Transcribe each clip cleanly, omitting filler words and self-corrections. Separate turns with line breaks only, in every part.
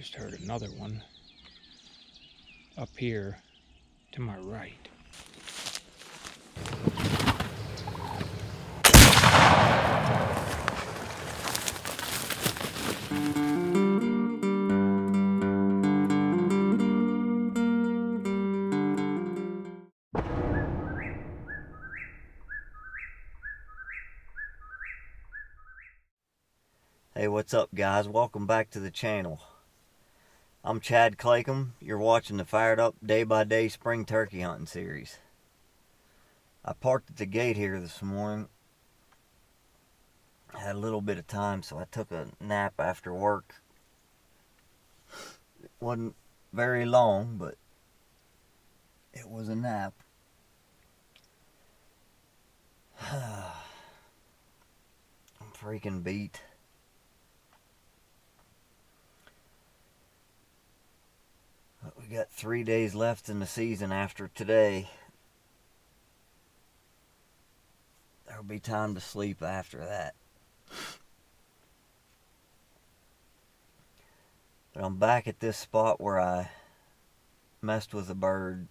just heard another one up here to my right.
Hey, what's up guys? Welcome back to the channel. I'm Chad Claycomb. You're watching the fired up day-by-day spring turkey hunting series. I parked at the gate here this morning. I had a little bit of time, so I took a nap after work. It wasn't very long, but it was a nap. I'm freaking beat. We got 3 days left in the season after today. There'll be time to sleep after that. But I'm back at this spot where I messed with a bird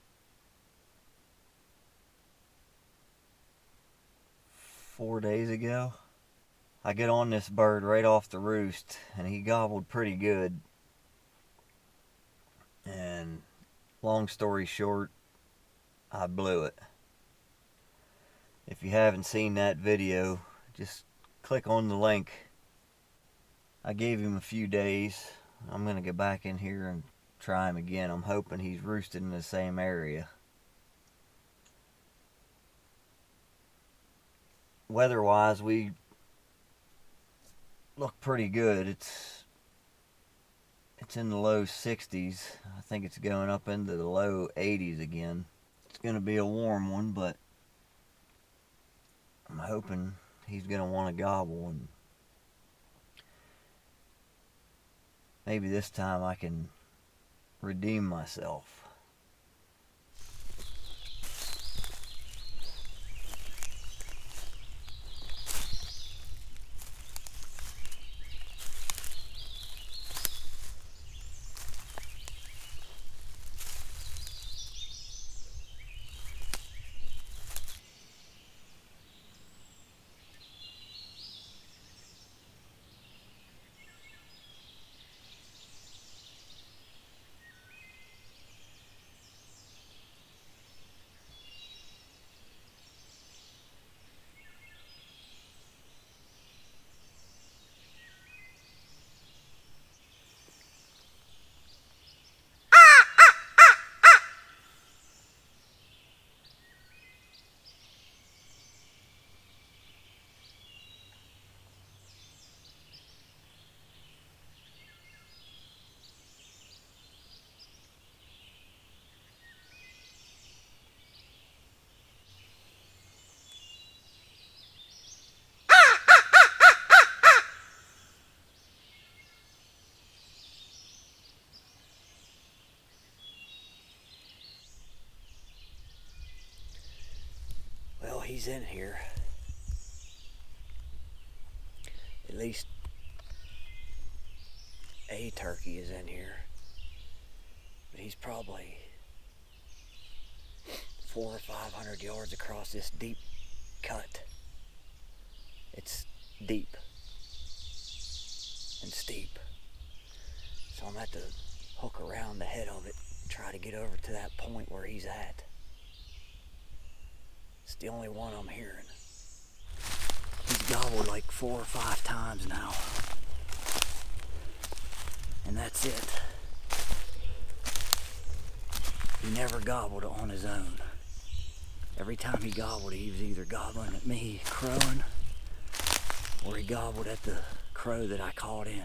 4 days ago. I get on this bird right off the roost and he gobbled pretty good. And long story short, I blew it. If you haven't seen that video, just click on the link. I gave him a few days. I'm going to get back in here and try him again. I'm hoping he's roosted in the same area. Weather-wise, we look pretty good. It's in the low 60s. I think it's going up into the low 80s again. It's going to be a warm one, but I'm hoping he's going to want to gobble, and maybe this time I can redeem myself. Well, he's in here. At least a turkey is in here. But he's probably 400 or 500 yards across this deep cut. It's deep and steep. So I'm going to have to hook around the head of it and try to get over to that point where he's at. It's the only one I'm hearing. He's gobbled like 4 or 5 times now. And that's it. He never gobbled on his own. Every time he gobbled, he was either gobbling at me, crowing, or he gobbled at the crow that I caught in.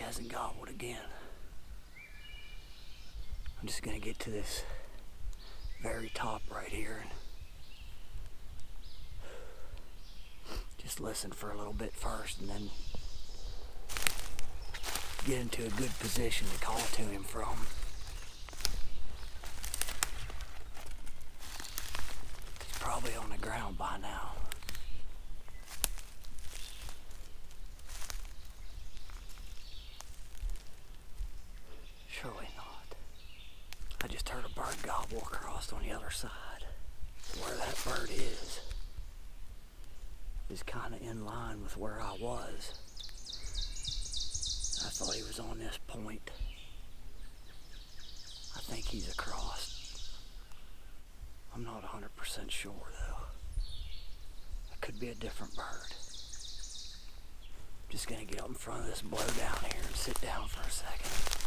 hasn't gobbled again. I'm just gonna get to this very top right here and just listen for a little bit first, and then get into a good position to call to him from. He's probably on the ground by now. Surely not. I just heard a bird gobble across on the other side. Where that bird is kind of in line with where I was. I thought he was on this point. I think he's across. I'm not 100% sure though. It could be a different bird. I'm just gonna get up in front of this blow down here and sit down for a second.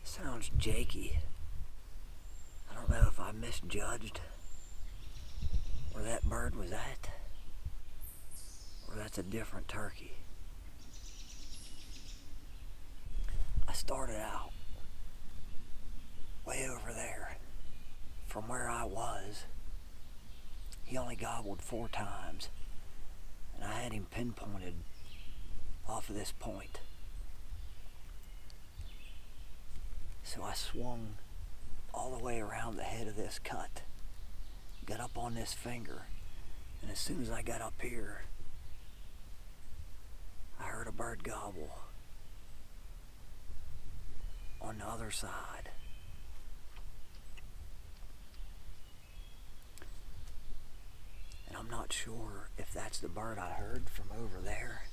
Sounds jakey. I don't know if I misjudged where that bird was at, or that's a different turkey. I started out way over there from where I was. He only gobbled 4 times, and I had him pinpointed off of this point. So I swung all the way around the head of this cut, got up on this finger, and as soon as I got up here, I heard a bird gobble on the other side. And I'm not sure if that's the bird I heard from over there,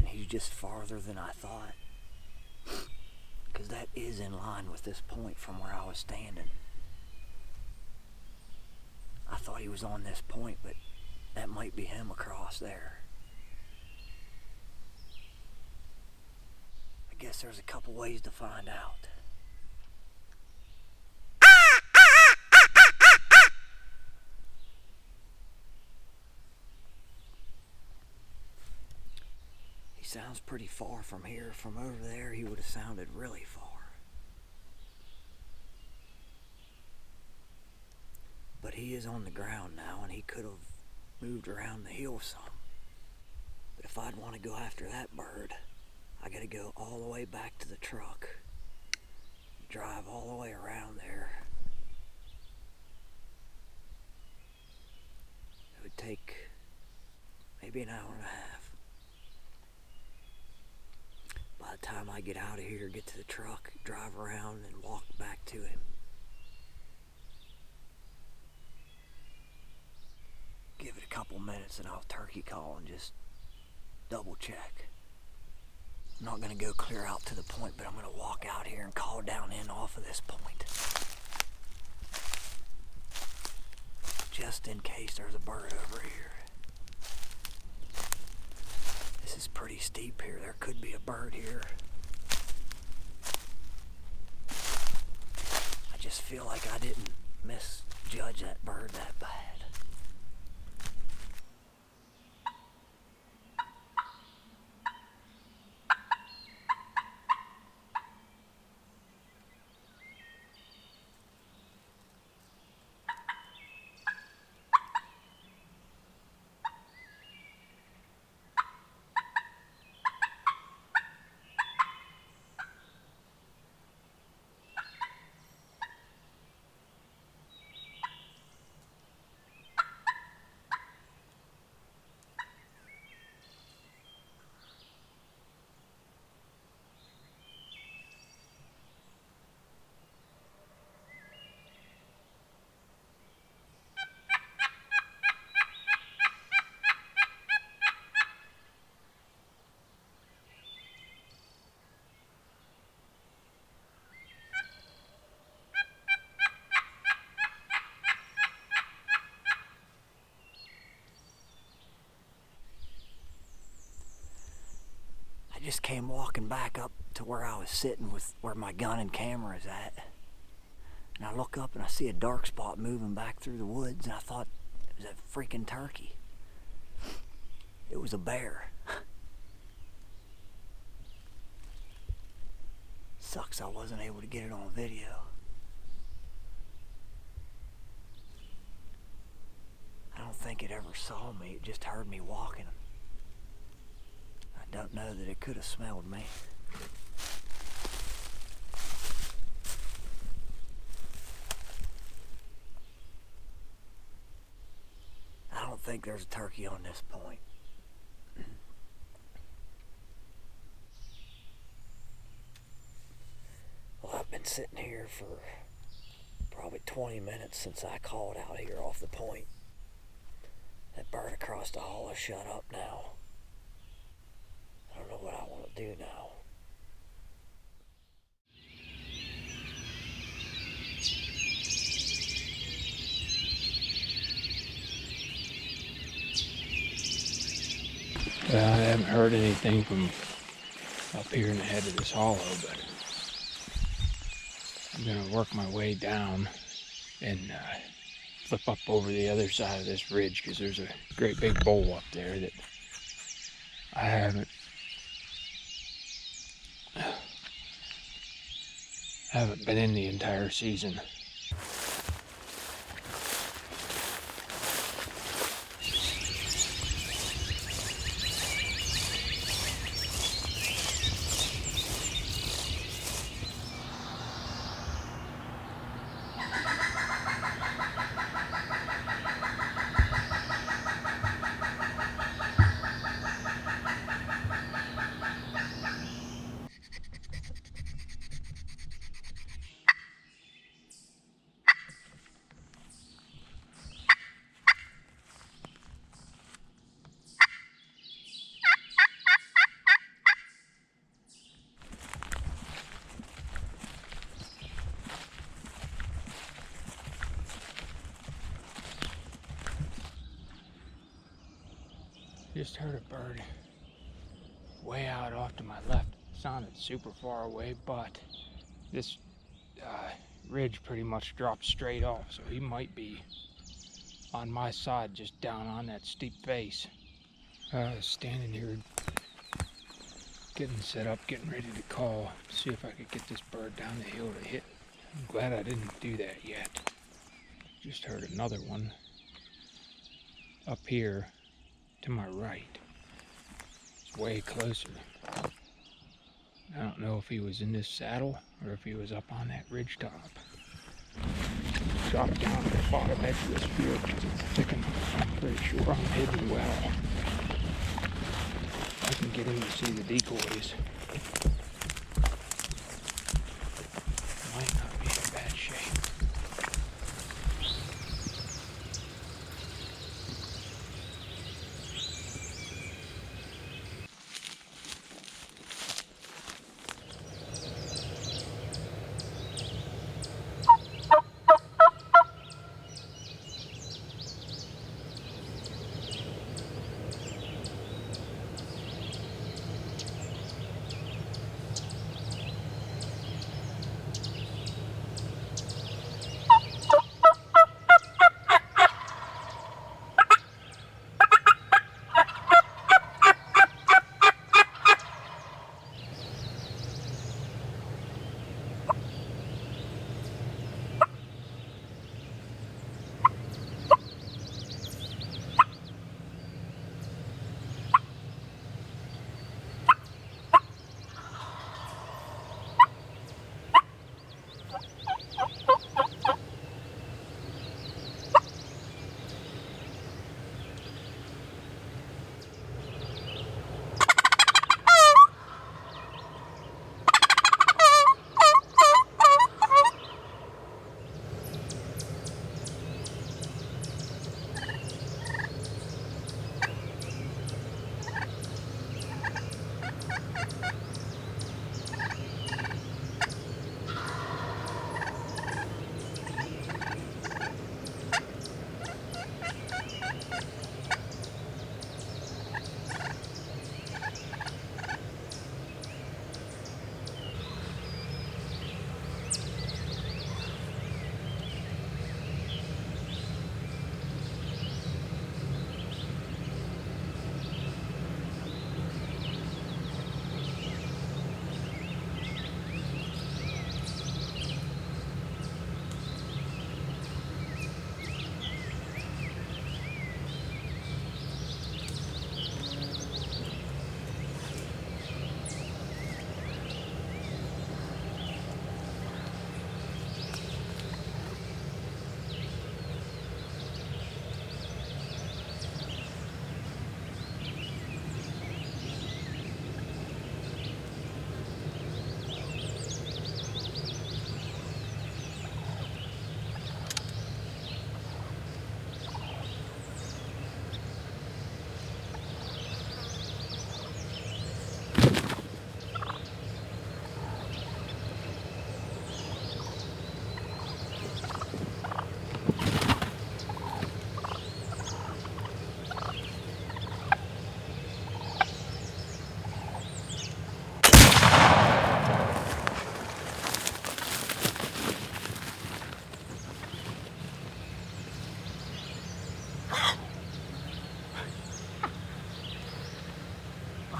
he's just farther than I thought, because that is in line with this point from where I was standing. I thought he was on this point, but that might be him across there. I guess there's a couple ways to find out. Sounds pretty far from here. From over there, he would have sounded really far. But he is on the ground now, and he could have moved around the hill some. But if I'd want to go after that bird, I gotta go all the way back to the truck, drive all the way around there. It would take maybe an hour and a half. By the time I get out of here, get to the truck, drive around, and walk back to him. Give it a couple minutes and I'll turkey call and just double check. I'm not going to go clear out to the point, but I'm going to walk out here and call down in off of this point. Just in case there's a bird over here. This is pretty steep here. There could be a bird here. I just feel like I didn't misjudge that bird that bad. just came walking back up to where I was sitting with where my gun and camera is at. And I look up and I see a dark spot moving back through the woods, and I thought it was a freaking turkey. It was a bear. Sucks I wasn't able to get it on video. I don't think it ever saw me, it just heard me walking. I don't know that it could have smelled me. I don't think there's a turkey on this point. Well, I've been sitting here for probably 20 minutes since I called out here off the point. That bird across the hall has shut up now. I don't know what I want to do now.
Well, I haven't heard anything from up here in the head of this hollow, but I'm gonna work my way down and flip up over the other side of this ridge, because there's a great big bowl up there that I haven't been in the entire season. Just heard a bird way out off to my left. Sounded super far away, but this ridge pretty much drops straight off, so he might be on my side, just down on that steep face. I was standing here getting set up, getting ready to call, see if I could get this bird down the hill to hit. I'm glad I didn't do that yet. Just heard another one up here to my right. It's way closer. I don't know if he was in this saddle or if he was up on that ridge top. Drop down to the bottom edge of this field because it's thick enough. I'm pretty sure I'm hidden well. I can get him to see the decoys. Might not be in bad shape.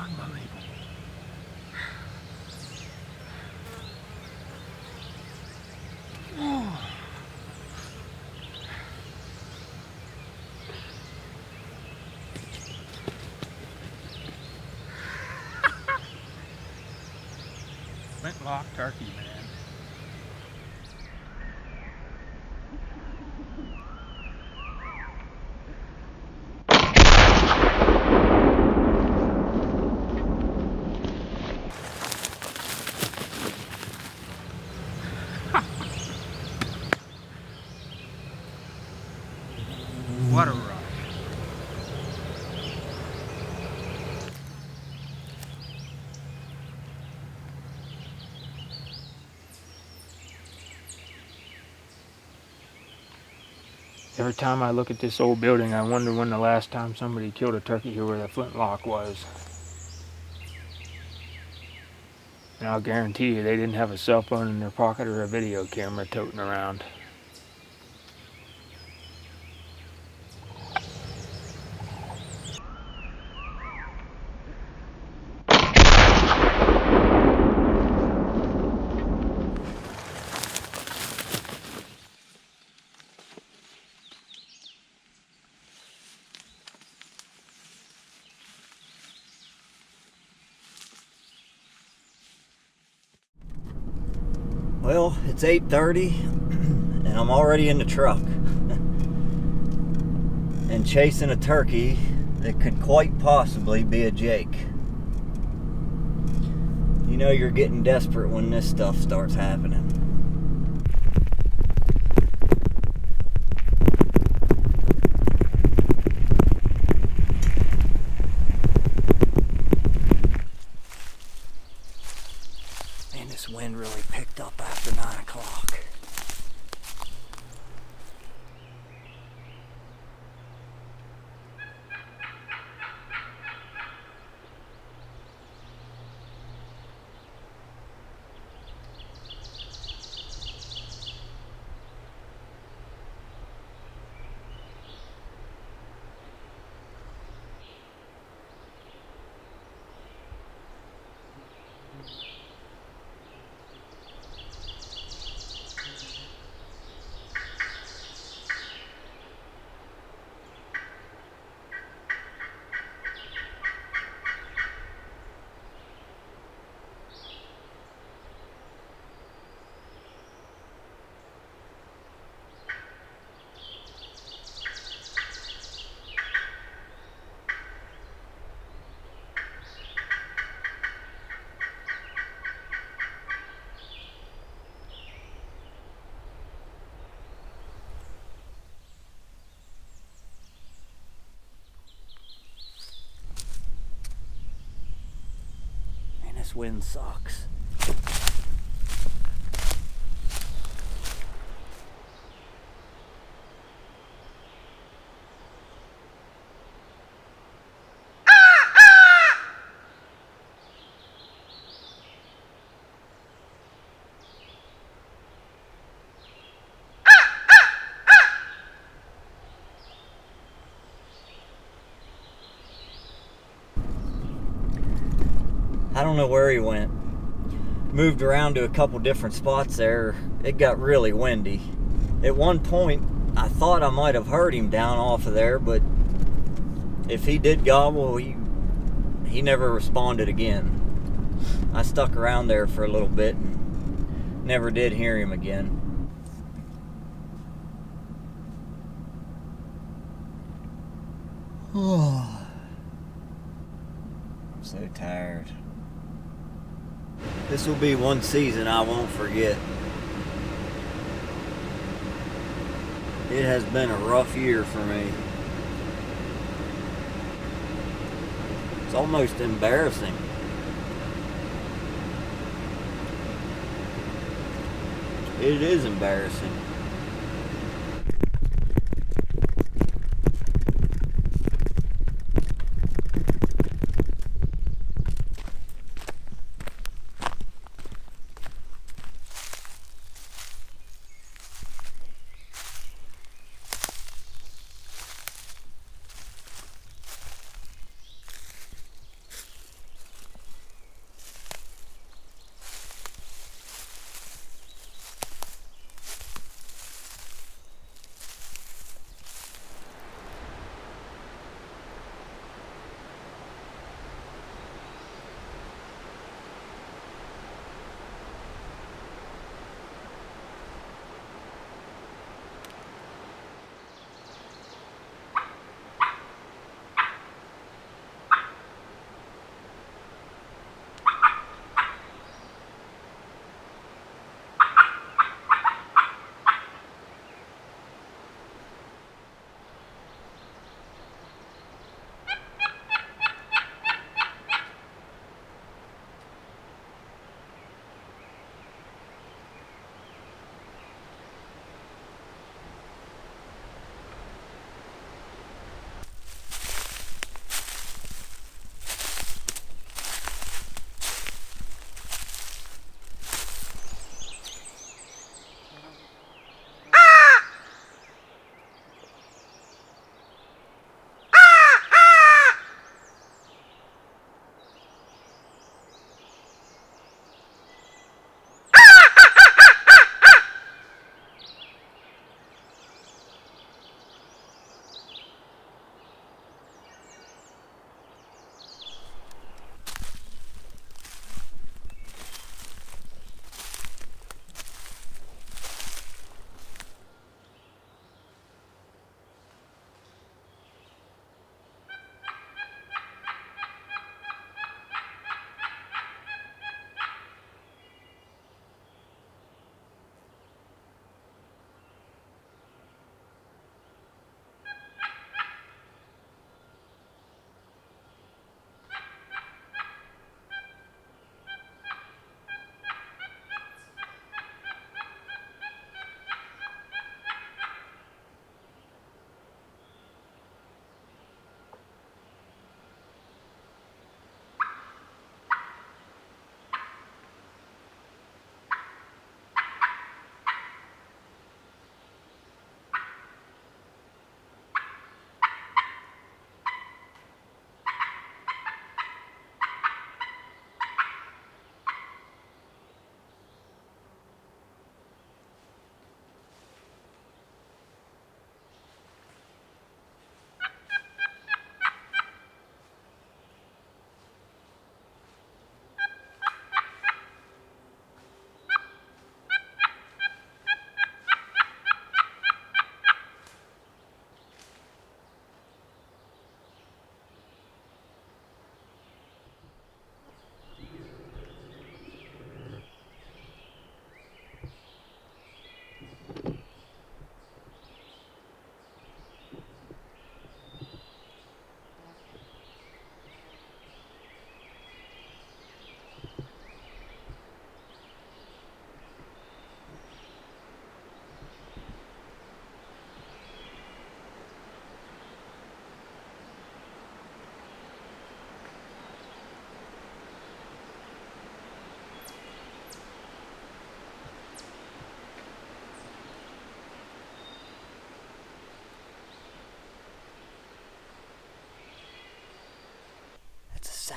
Unbelievable. Flintlock turkey, man. What a rush. Every time I look at this old building, I wonder when the last time somebody killed a turkey here where the flintlock was. And I'll guarantee you they didn't have a cell phone in their pocket or a video camera toting around.
Well, it's 8:30 and I'm already in the truck and chasing a turkey that could quite possibly be a Jake. You know you're getting desperate when this stuff starts happening. Man, this wind really picked up after 9 o'clock. This wind sucks. I don't know where he went. Moved around to a couple different spots there. It got really windy. At one point, I thought I might have heard him down off of there, but if he did gobble, he never responded again. I stuck around there for a little bit and never did hear him again. Oh, I'm so tired. This will be one season I won't forget. It has been a rough year for me. It's almost embarrassing. It is embarrassing.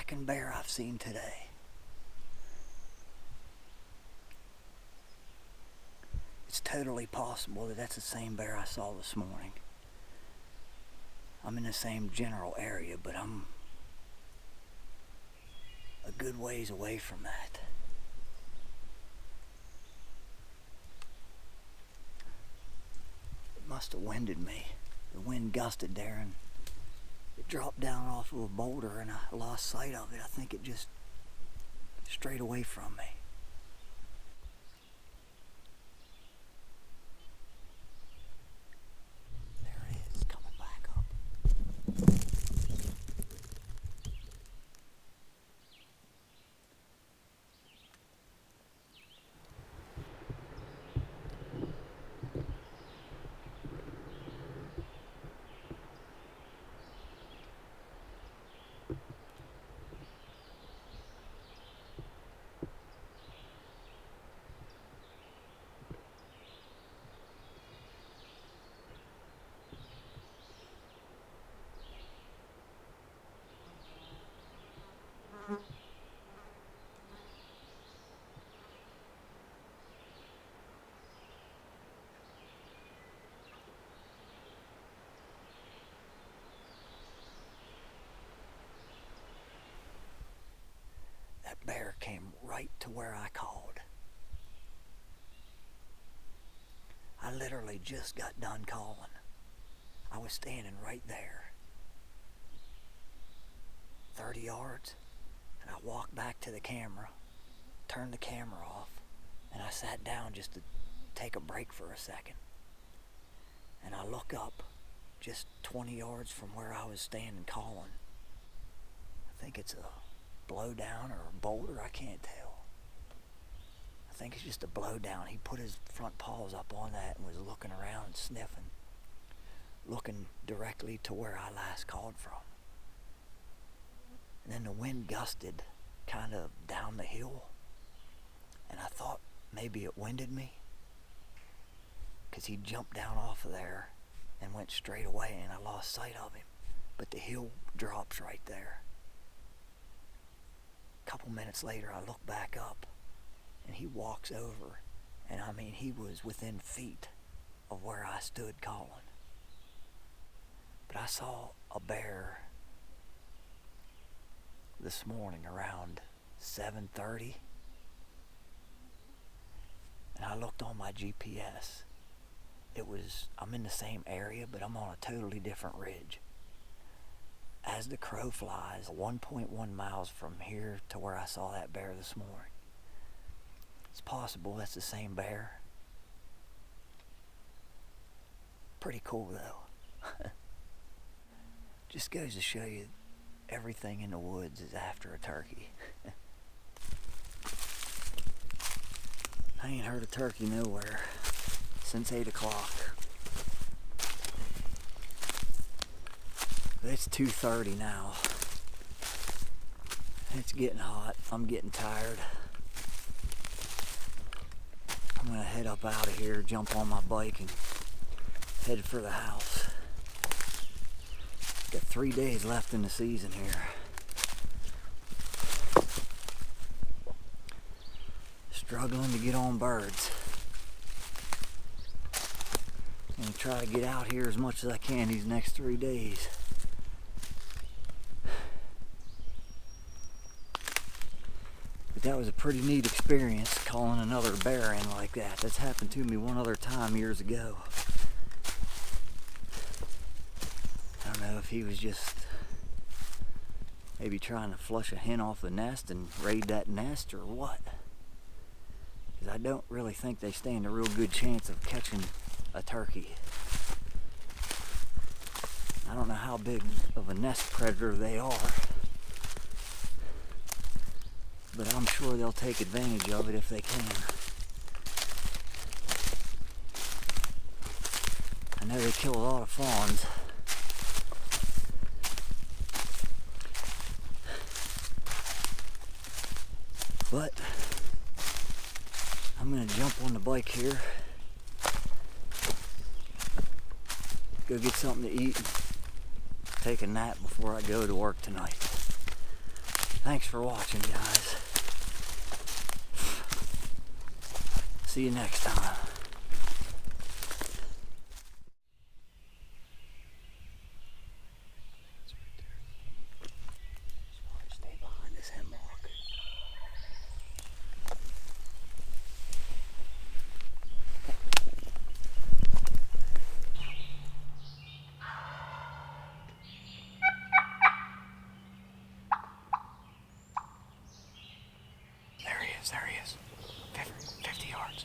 second bear I've seen today. It's totally possible that that's the same bear I saw this morning. I'm in the same general area, but I'm a good ways away from that. It must have winded me. The wind gusted there and it dropped down off of a boulder and I lost sight of it. I think it just strayed away from me. There it is, coming back up. That bear came right to where I called. I literally just got done calling. I was standing right there. 30 yards, and I walked back to the camera, turned the camera off, and I sat down just to take a break for a second. And I look up just 20 yards from where I was standing calling. I think it's a blowdown or a boulder, I can't tell. I think it's just a blowdown. He put his front paws up on that and was looking around and sniffing, looking directly to where I last called from. And then the wind gusted kind of down the hill, and I thought maybe it winded me, because he jumped down off of there and went straight away, and I lost sight of him. But the hill drops right there. A couple minutes later, I look back up, and he walks over, and I mean, he was within feet of where I stood calling. But I saw a bear this morning around 7:30, and I looked on my GPS. I'm in the same area, but I'm on a totally different ridge. As the crow flies, 1.1 miles from here to where I saw that bear this morning. It's possible that's the same bear. Pretty cool though. Just goes to show you, everything in the woods is after a turkey. I ain't heard a turkey nowhere since 8 o'clock. But it's 2:30 now. It's getting hot. I'm getting tired. I'm gonna head up out of here, jump on my bike, and head for the house. Got 3 days left in the season here. Struggling to get on birds. I'm gonna try to get out here as much as I can these next 3 days. But that was a pretty neat experience, calling another bear in like that. That's happened to me one other time years ago. I don't know if he was just maybe trying to flush a hen off the nest and raid that nest or what. Because I don't really think they stand a real good chance of catching a turkey. I don't know how big of a nest predator they are, but I'm sure they'll take advantage of it if they can. I know they kill a lot of fawns. But I'm gonna jump on the bike here, go get something to eat, and take a nap before I go to work tonight. Thanks for watching, guys. See you next time. Stay behind this hemlock.
There he is. 50 yards.